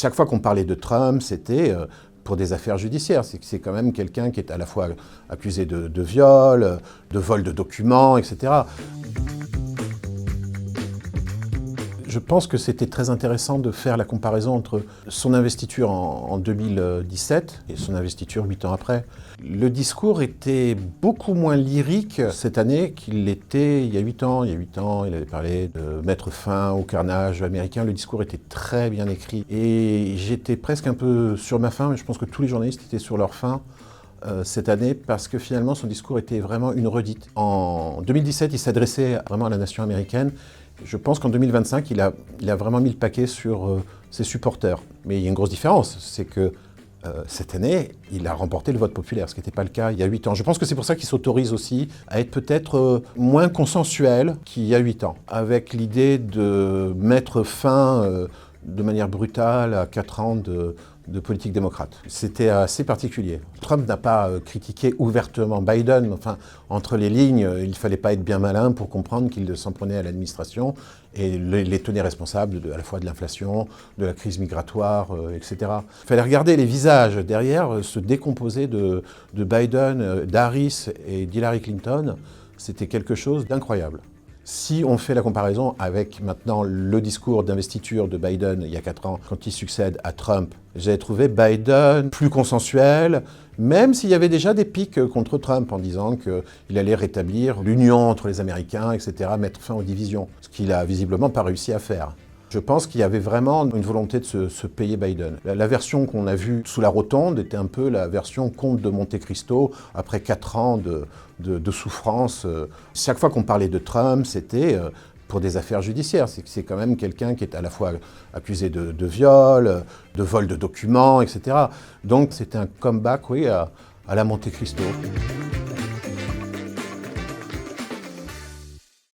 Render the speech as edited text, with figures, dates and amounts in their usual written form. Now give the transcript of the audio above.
Chaque fois qu'on parlait de Trump, c'était pour des affaires judiciaires. C'est quand même quelqu'un qui est à la fois accusé de viol, de vol de documents, etc. Je pense que c'était très intéressant de faire la comparaison entre son investiture en 2017 et son investiture 8 ans après. Le discours était beaucoup moins lyrique cette année qu'il l'était il y a 8 ans. Il y a 8 ans, il avait parlé de mettre fin au carnage américain. Le discours était très bien écrit. Et j'étais presque un peu sur ma faim, mais je pense que tous les journalistes étaient sur leur faim cette année, parce que finalement son discours était vraiment une redite. En 2017, il s'adressait vraiment à la nation américaine. Je pense qu'en 2025, il a vraiment mis le paquet sur ses supporters. Mais il y a une grosse différence, c'est que cette année, il a remporté le vote populaire, ce qui n'était pas le cas il y a 8 ans. Je pense que c'est pour ça qu'il s'autorise aussi à être peut-être moins consensuel qu'il y a 8 ans, avec l'idée de mettre fin de manière brutale à 4 ans de politique démocrate. C'était assez particulier. Trump n'a pas critiqué ouvertement Biden. Enfin, entre les lignes, il ne fallait pas être bien malin pour comprendre qu'il s'en prenait à l'administration et les tenait responsables à la fois de l'inflation, de la crise migratoire, etc. Il fallait regarder les visages derrière se décomposer de Biden, d'Harris et d'Hillary Clinton. C'était quelque chose d'incroyable. Si on fait la comparaison avec maintenant le discours d'investiture de Biden il y a 4 ans, quand il succède à Trump, j'ai trouvé Biden plus consensuel, même s'il y avait déjà des piques contre Trump en disant qu'il allait rétablir l'union entre les Américains, etc., mettre fin aux divisions, ce qu'il a visiblement pas réussi à faire. Je pense qu'il y avait vraiment une volonté de se payer Biden. La version qu'on a vue sous la rotonde était un peu la version Comte de Monte Cristo, après 4 ans de souffrance. Chaque fois qu'on parlait de Trump, c'était pour des affaires judiciaires. C'est quand même quelqu'un qui est à la fois accusé de viol, de vol de documents, etc. Donc c'était un comeback, oui, à la Monte Cristo.